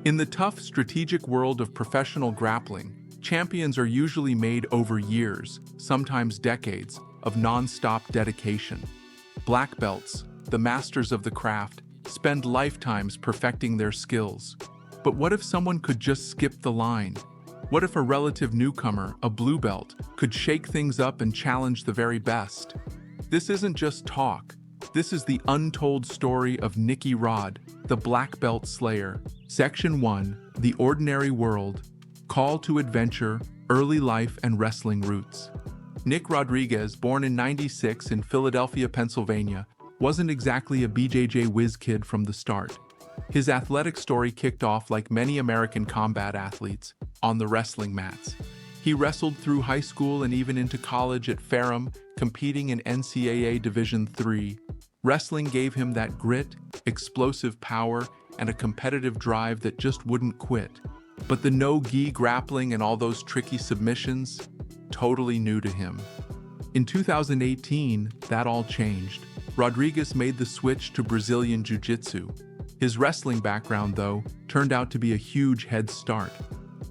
In the tough, strategic world of professional grappling, champions are usually made over years, sometimes decades, of non-stop dedication. Black belts, the masters of the craft, spend lifetimes perfecting their skills. But what if someone could just skip the line? What if a relative newcomer, a blue belt, could shake things up and challenge the very best? This isn't just talk. This is the untold story of Nicky Rod, the Black Belt Slayer. Section 1, The Ordinary World, Call to Adventure, Early Life and Wrestling Roots. Nick Rodriguez, born in '96 in Philadelphia, Pennsylvania, wasn't exactly a BJJ whiz kid from the start. His athletic story kicked off like many American combat athletes, on the wrestling mats. He wrestled through high school and even into college at Ferrum, competing in NCAA Division III. Wrestling gave him that grit, explosive power, and a competitive drive that just wouldn't quit. But the no-gi grappling and all those tricky submissions, totally new to him. In 2018, that all changed. Rodriguez made the switch to Brazilian Jiu-Jitsu. His wrestling background, though, turned out to be a huge head start.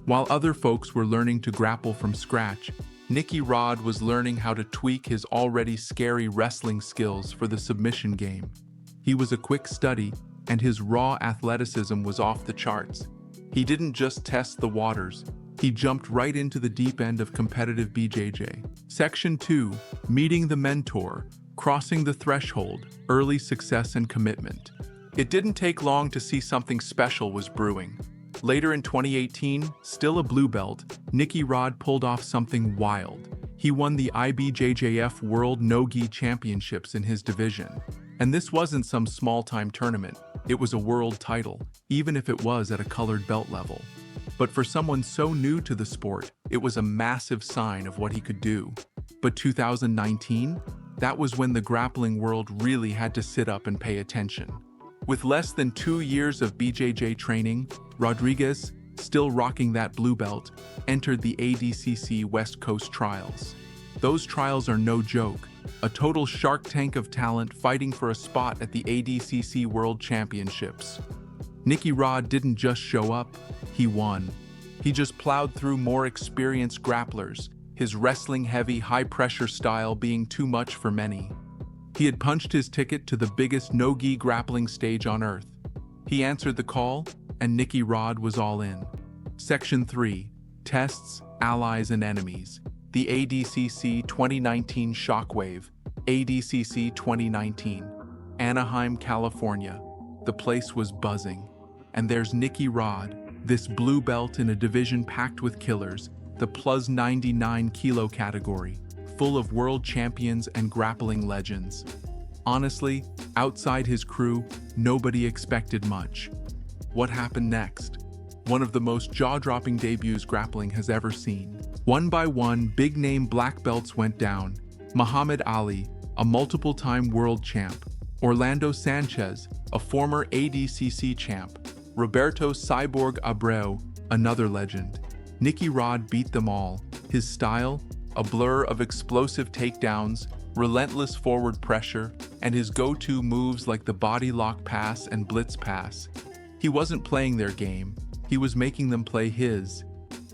While other folks were learning to grapple from scratch, Nicky Rod was learning how to tweak his already scary wrestling skills for the submission game. He was a quick study, and his raw athleticism was off the charts. He didn't just test the waters, he jumped right into the deep end of competitive BJJ. Section 2, Meeting the Mentor, Crossing the Threshold, Early Success and Commitment. It didn't take long to see something special was brewing. Later in 2018, still a blue belt, Nicky Rod pulled off something wild. He won the IBJJF World No-Gi Championships in his division. And this wasn't some small-time tournament, it was a world title, even if it was at a colored belt level. But for someone so new to the sport, it was a massive sign of what he could do. But 2019? That was when the grappling world really had to sit up and pay attention. With less than 2 years of BJJ training, Rodriguez, still rocking that blue belt, entered the ADCC West Coast Trials. Those trials are no joke, a total shark tank of talent fighting for a spot at the ADCC World Championships. Nicky Rod didn't just show up, he won. He just plowed through more experienced grapplers, his wrestling-heavy, high-pressure style being too much for many. He had punched his ticket to the biggest no-gi grappling stage on earth. He answered the call, and Nicky Rod was all in. Section 3, Tests, Allies and Enemies. The ADCC 2019 Shockwave, ADCC 2019. Anaheim, California. The place was buzzing. And there's Nicky Rod, this blue belt in a division packed with killers, the plus 99 kilo category, full of world champions and grappling legends. Honestly, outside his crew, nobody expected much. What happened next? One of the most jaw-dropping debuts grappling has ever seen. One by one, big-name black belts went down. Muhammad Ali, a multiple-time world champ. Orlando Sanchez, a former ADCC champ. Roberto Cyborg Abreu, another legend. Nicky Rod beat them all. His style, a blur of explosive takedowns, relentless forward pressure, and his go-to moves like the body lock pass and blitz pass. He wasn't playing their game, he was making them play his.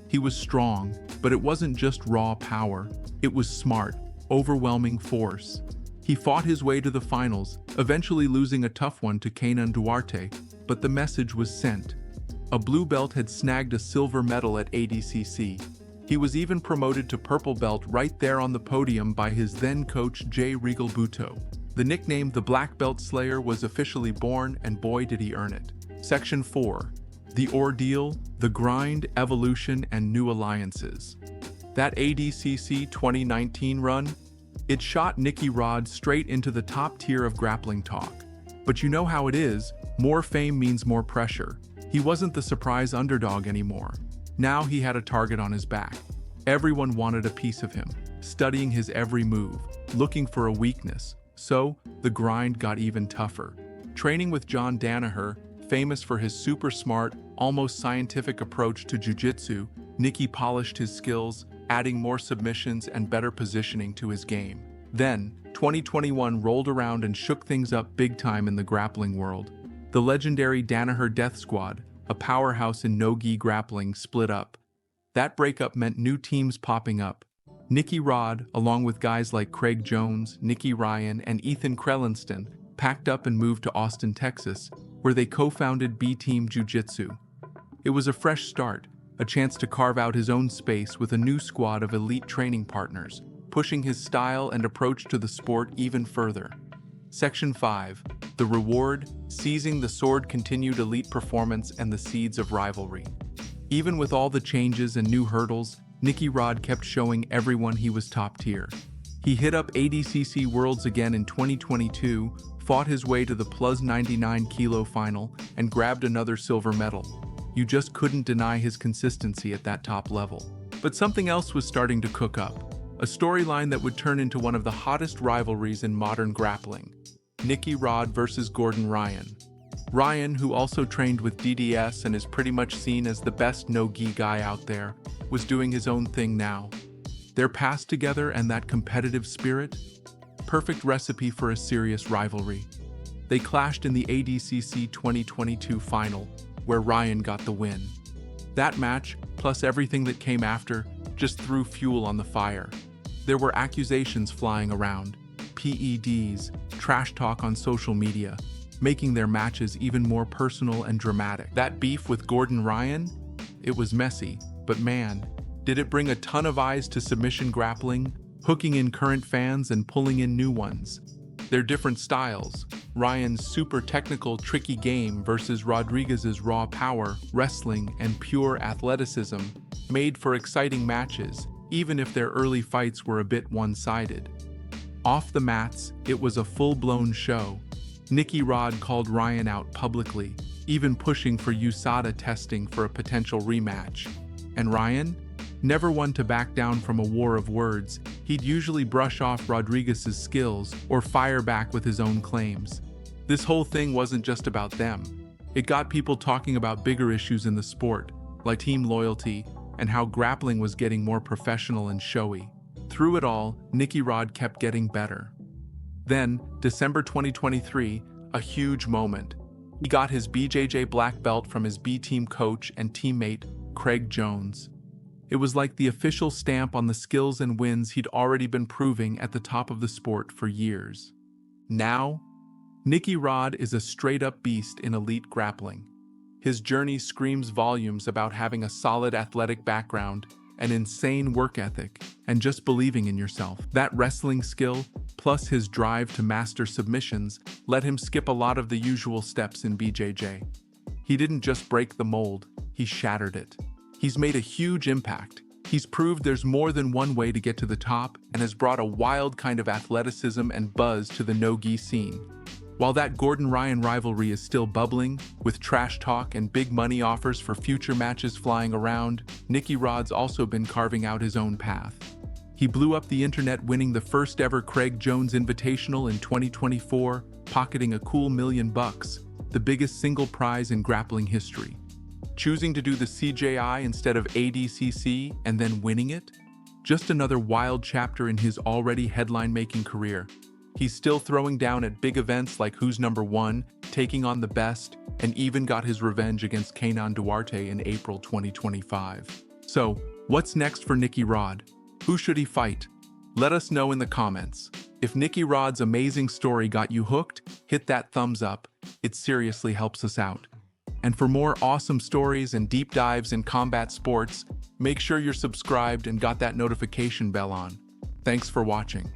He was strong, but it wasn't just raw power, it was smart, overwhelming force. He fought his way to the finals, eventually losing a tough one to Kenan Duarte, but the message was sent. A blue belt had snagged a silver medal at ADCC. He was even promoted to purple belt right there on the podium by his then coach Jay Regal Buto. The nickname the Black Belt Slayer was officially born, and boy did he earn it. Section 4. The Ordeal, the Grind, Evolution, and New Alliances. That ADCC 2019 run? It shot Nicky Rod straight into the top tier of grappling talk. But you know how it is, more fame means more pressure. He wasn't the surprise underdog anymore. Now he had a target on his back. Everyone wanted a piece of him, studying his every move, looking for a weakness. So, the grind got even tougher. Training with John Danaher, famous for his super smart, almost scientific approach to jiu-jitsu, Nicky polished his skills, adding more submissions and better positioning to his game. Then, 2021 rolled around and shook things up big time in the grappling world. The legendary Danaher Death Squad, a powerhouse in no-gi grappling, split up. That breakup meant new teams popping up. Nicky Rod, along with guys like Craig Jones, Nicky Ryan, and Ethan Krellinston, packed up and moved to Austin, Texas, where they co-founded B-Team Jiu-Jitsu. It was a fresh start, a chance to carve out his own space with a new squad of elite training partners, pushing his style and approach to the sport even further. Section 5. The Reward, Seizing the Sword, continued elite performance and the seeds of rivalry. Even with all the changes and new hurdles, Nicky Rod kept showing everyone he was top tier. He hit up ADCC Worlds again in 2022, fought his way to the plus 99 kilo final, and grabbed another silver medal. You just couldn't deny his consistency at that top level. But something else was starting to cook up, a storyline that would turn into one of the hottest rivalries in modern grappling. Nicky Rod versus Gordon Ryan. Ryan, who also trained with DDS and is pretty much seen as the best no-gi guy out there, was doing his own thing now. Their past together and that competitive spirit? Perfect recipe for a serious rivalry. They clashed in the ADCC 2022 final, where Ryan got the win. That match, plus everything that came after, just threw fuel on the fire. There were accusations flying around, PEDs, trash talk on social media, making their matches even more personal and dramatic. That beef with Gordon Ryan? It was messy, but man, did it bring a ton of eyes to submission grappling, hooking in current fans and pulling in new ones. Their different styles, Ryan's super technical, tricky game versus Rodriguez's raw power, wrestling, and pure athleticism, made for exciting matches, even if their early fights were a bit one-sided. Off the mats, it was a full-blown show. Nicky Rod called Ryan out publicly, even pushing for USADA testing for a potential rematch. And Ryan? Never one to back down from a war of words, he'd usually brush off Rodriguez's skills or fire back with his own claims. This whole thing wasn't just about them. It got people talking about bigger issues in the sport, like team loyalty and how grappling was getting more professional and showy. Through it all, Nicky Rod kept getting better. Then, December 2023, a huge moment. He got his BJJ black belt from his B-team coach and teammate, Craig Jones. It was like the official stamp on the skills and wins he'd already been proving at the top of the sport for years. Now, Nicky Rod is a straight-up beast in elite grappling. His journey screams volumes about having a solid athletic background, an insane work ethic, and just believing in yourself. That wrestling skill, plus his drive to master submissions, let him skip a lot of the usual steps in BJJ. He didn't just break the mold, he shattered it. He's made a huge impact. He's proved there's more than one way to get to the top and has brought a wild kind of athleticism and buzz to the no-gi scene. While that Gordon-Ryan rivalry is still bubbling, with trash talk and big money offers for future matches flying around, Nicky Rod's also been carving out his own path. He blew up the internet, winning the first ever Craig Jones Invitational in 2024, pocketing a cool $1 million, the biggest single prize in grappling history. Choosing to do the CJI instead of ADCC and then winning it? Just another wild chapter in his already headline-making career. He's still throwing down at big events like Who's Number One, taking on the best, and even got his revenge against Kenan Duarte in April 2025. So, what's next for Nicky Rod? Who should he fight? Let us know in the comments. If Nicky Rod's amazing story got you hooked, hit that thumbs up. It seriously helps us out. And for more awesome stories and deep dives in combat sports, make sure you're subscribed and got that notification bell on. Thanks for watching.